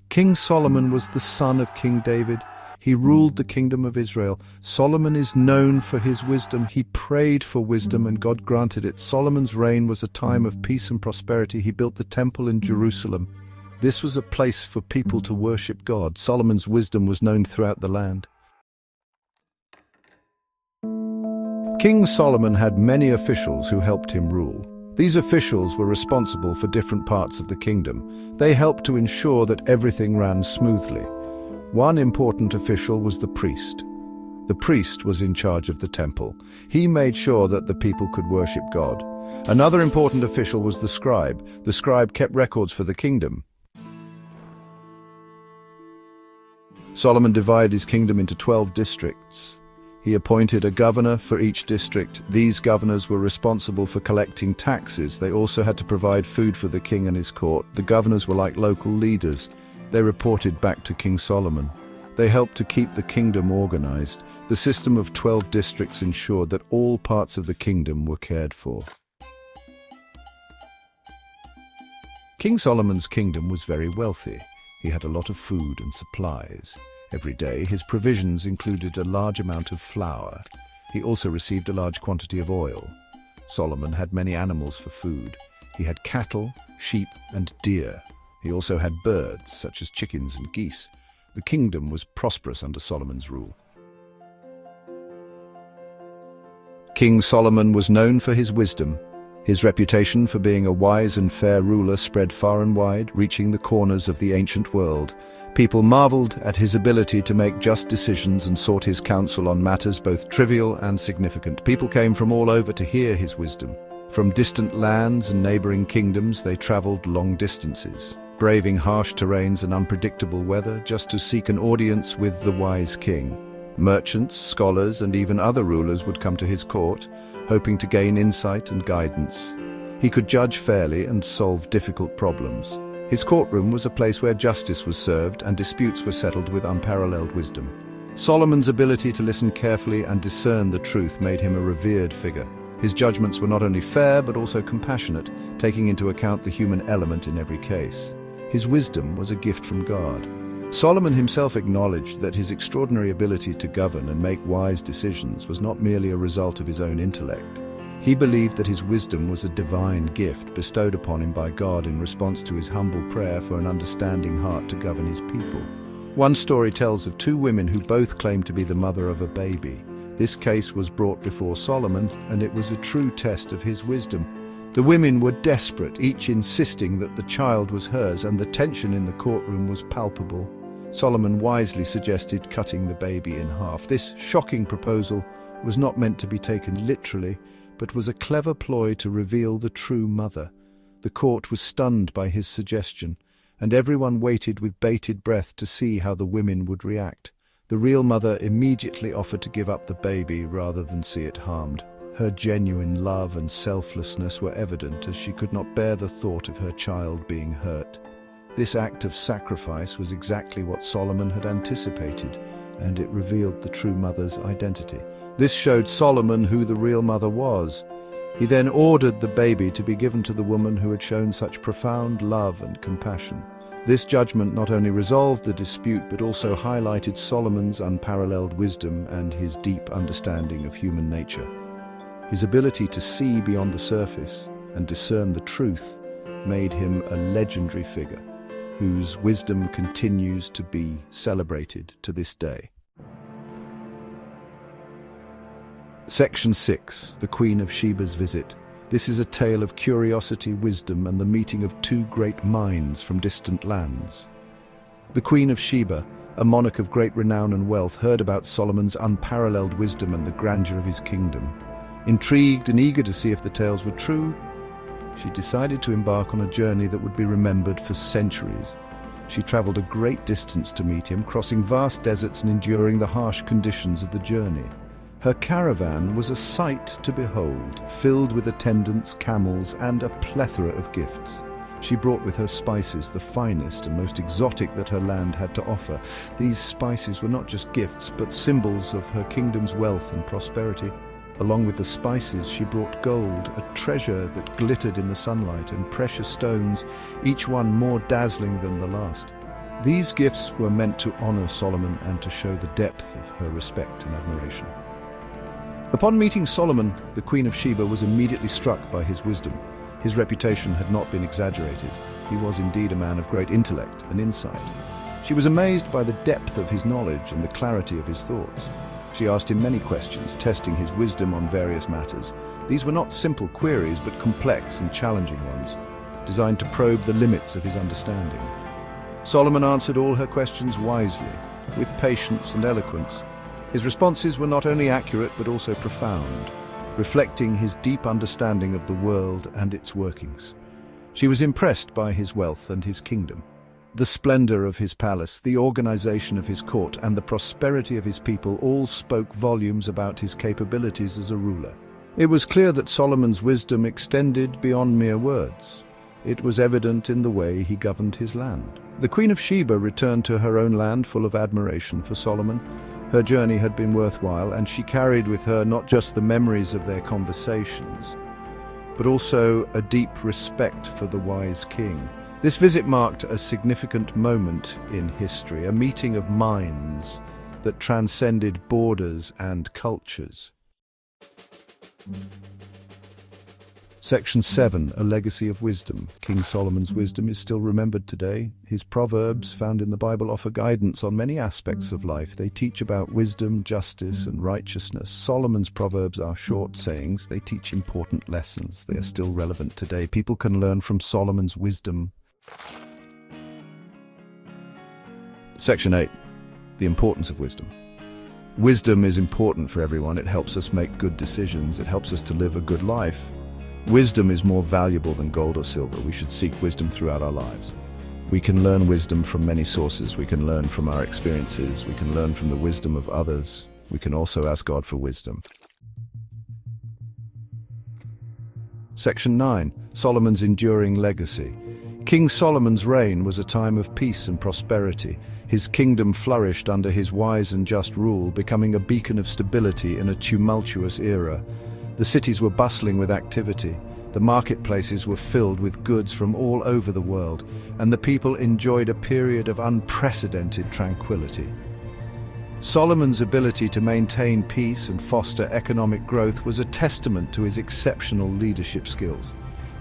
King Solomon was the son of King David. He ruled the kingdom of Israel. Solomon is known for his wisdom. He prayed for wisdom and God granted it. Solomon's reign was a time of peace and prosperity. He built the temple in Jerusalem. This was a place for people to worship God. Solomon's wisdom was known throughout the land. King Solomon had many officials who helped him rule. These officials were responsible for different parts of the kingdom. They helped to ensure that everything ran smoothly. One important official was the priest. The priest was in charge of the temple. He made sure that the people could worship God. Another important official was the scribe. The scribe kept records for the kingdom. Solomon divided his kingdom into 12 districts. He appointed a governor for each district. These governors were responsible for collecting taxes. They also had to provide food for the king and his court. The governors were like local leaders. They reported back to King Solomon. They helped to keep the kingdom organized. The system of 12 districts ensured that all parts of the kingdom were cared for. King Solomon's kingdom was very wealthy. He had a lot of food and supplies. Every day, his provisions included a large amount of flour. He also received a large quantity of oil. Solomon had many animals for food. He had cattle, sheep, and deer. He also had birds, such as chickens and geese. The kingdom was prosperous under Solomon's rule. King Solomon was known for his wisdom. His reputation for being a wise and fair ruler spread far and wide, reaching the corners of the ancient world. People marveled at his ability to make just decisions and sought his counsel on matters both trivial and significant. People came from all over to hear his wisdom. From distant lands and neighboring kingdoms, they traveled long distances, braving harsh terrains and unpredictable weather just to seek an audience with the wise king. Merchants, scholars, and even other rulers would come to his court, hoping to gain insight and guidance. He could judge fairly and solve difficult problems. His courtroom was a place where justice was served and disputes were settled with unparalleled wisdom. Solomon's ability to listen carefully and discern the truth made him a revered figure. His judgments were not only fair but also compassionate, taking into account the human element in every case. His wisdom was a gift from God. Solomon himself acknowledged that his extraordinary ability to govern and make wise decisions was not merely a result of his own intellect. He believed that his wisdom was a divine gift bestowed upon him by God in response to his humble prayer for an understanding heart to govern his people. One story tells of two women who both claimed to be the mother of a baby. This case was brought before Solomon, and it was a true test of his wisdom. The women were desperate, each insisting that the child was hers, and the tension in the courtroom was palpable. Solomon wisely suggested cutting the baby in half. This shocking proposal was not meant to be taken literally, but was a clever ploy to reveal the true mother. The court was stunned by his suggestion, and everyone waited with bated breath to see how the women would react. The real mother immediately offered to give up the baby rather than see it harmed. Her genuine love and selflessness were evident, as she could not bear the thought of her child being hurt. This act of sacrifice was exactly what Solomon had anticipated, and it revealed the true mother's identity. This showed Solomon who the real mother was. He then ordered the baby to be given to the woman who had shown such profound love and compassion. This judgment not only resolved the dispute but also highlighted Solomon's unparalleled wisdom and his deep understanding of human nature. His ability to see beyond the surface and discern the truth made him a legendary figure, whose wisdom continues to be celebrated to this day. Section 6. The Queen of Sheba's Visit. This is a tale of curiosity, wisdom, and the meeting of two great minds from distant lands. The Queen of Sheba, a monarch of great renown and wealth, heard about Solomon's unparalleled wisdom and the grandeur of his kingdom. Intrigued and eager to see if the tales were true, she decided to embark on a journey that would be remembered for centuries. She traveled a great distance to meet him, crossing vast deserts and enduring the harsh conditions of the journey. Her caravan was a sight to behold, filled with attendants, camels, and a plethora of gifts. She brought with her spices, the finest and most exotic that her land had to offer. These spices were not just gifts, but symbols of her kingdom's wealth and prosperity. Along with the spices, she brought gold, a treasure that glittered in the sunlight, and precious stones, each one more dazzling than the last. These gifts were meant to honor Solomon and to show the depth of her respect and admiration. Upon meeting Solomon, the Queen of Sheba was immediately struck by his wisdom. His reputation had not been exaggerated. He was indeed a man of great intellect and insight. She was amazed by the depth of his knowledge and the clarity of his thoughts. She asked him many questions, testing his wisdom on various matters. These were not simple queries, but complex and challenging ones, designed to probe the limits of his understanding. Solomon answered all her questions wisely, with patience and eloquence. His responses were not only accurate, but also profound, reflecting his deep understanding of the world and its workings. She was impressed by his wealth and his kingdom. The splendor of his palace, the organization of his court, and the prosperity of his people all spoke volumes about his capabilities as a ruler. It was clear that Solomon's wisdom extended beyond mere words. It was evident in the way he governed his land. The Queen of Sheba returned to her own land full of admiration for Solomon. Her journey had been worthwhile, and she carried with her not just the memories of their conversations, but also a deep respect for the wise king. This visit marked a significant moment in history, a meeting of minds that transcended borders and cultures. Section 7, A Legacy of Wisdom. King Solomon's wisdom is still remembered today. His proverbs, found in the Bible, offer guidance on many aspects of life. They teach about wisdom, justice, and righteousness. Solomon's proverbs are short sayings. They teach important lessons. They are still relevant today. People can learn from Solomon's wisdom. Section 8, The Importance of Wisdom. Wisdom is important for everyone. It helps us make good decisions. It helps us to live a good life. Wisdom is more valuable than gold or silver. We should seek wisdom throughout our lives. We can learn wisdom from many sources. We can learn from our experiences. We can learn from the wisdom of others. We can also ask God for wisdom. Section 9, Solomon's enduring legacy. King Solomon's reign was a time of peace and prosperity. His kingdom flourished under his wise and just rule, becoming a beacon of stability in a tumultuous era. The cities were bustling with activity. The marketplaces were filled with goods from all over the world, and the people enjoyed a period of unprecedented tranquility. Solomon's ability to maintain peace and foster economic growth was a testament to his exceptional leadership skills.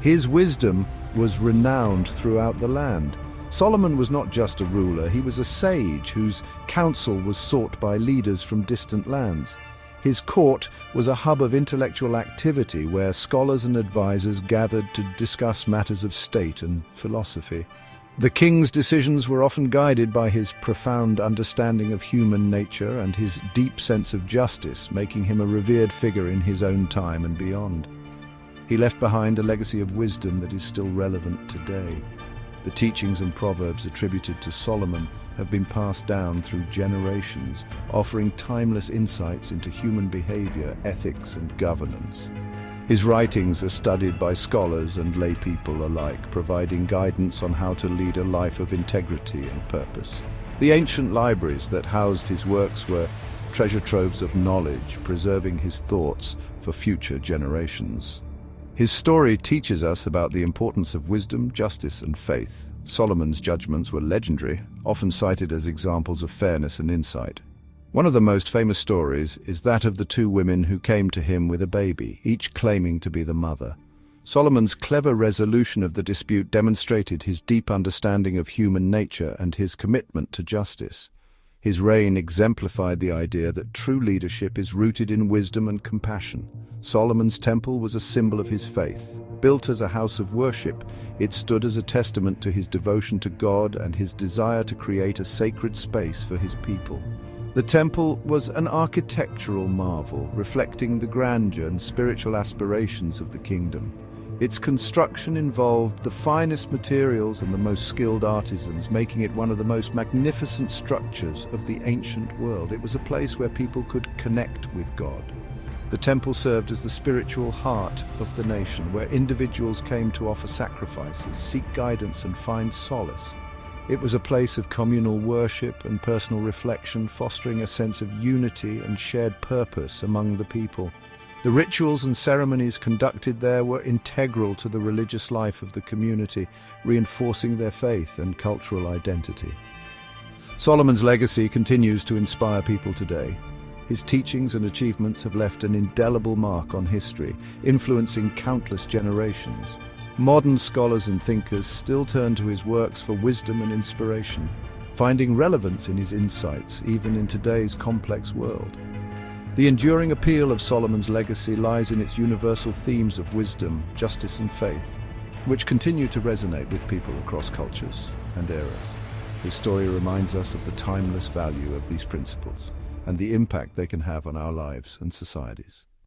His wisdom was renowned throughout the land. Solomon was not just a ruler, he was a sage whose counsel was sought by leaders from distant lands. His court was a hub of intellectual activity where scholars and advisors gathered to discuss matters of state and philosophy. The king's decisions were often guided by his profound understanding of human nature and his deep sense of justice, making him a revered figure in his own time and beyond. He left behind a legacy of wisdom that is still relevant today. The teachings and proverbs attributed to Solomon have been passed down through generations, offering timeless insights into human behavior, ethics, and governance. His writings are studied by scholars and lay people alike, providing guidance on how to lead a life of integrity and purpose. The ancient libraries that housed his works were treasure troves of knowledge, preserving his thoughts for future generations. His story teaches us about the importance of wisdom, justice, and faith. Solomon's judgments were legendary, often cited as examples of fairness and insight. One of the most famous stories is that of the two women who came to him with a baby, each claiming to be the mother. Solomon's clever resolution of the dispute demonstrated his deep understanding of human nature and his commitment to justice. His reign exemplified the idea that true leadership is rooted in wisdom and compassion. Solomon's temple was a symbol of his faith. Built as a house of worship, it stood as a testament to his devotion to God and his desire to create a sacred space for his people. The temple was an architectural marvel, reflecting the grandeur and spiritual aspirations of the kingdom. Its construction involved the finest materials and the most skilled artisans, making it one of the most magnificent structures of the ancient world. It was a place where people could connect with God. The temple served as the spiritual heart of the nation, where individuals came to offer sacrifices, seek guidance, and find solace. It was a place of communal worship and personal reflection, fostering a sense of unity and shared purpose among the people. The rituals and ceremonies conducted there were integral to the religious life of the community, reinforcing their faith and cultural identity. Solomon's legacy continues to inspire people today. His teachings and achievements have left an indelible mark on history, influencing countless generations. Modern scholars and thinkers still turn to his works for wisdom and inspiration, finding relevance in his insights even in today's complex world. The enduring appeal of Solomon's legacy lies in its universal themes of wisdom, justice, and faith, which continue to resonate with people across cultures and eras. His story reminds us of the timeless value of these principles and the impact they can have on our lives and societies.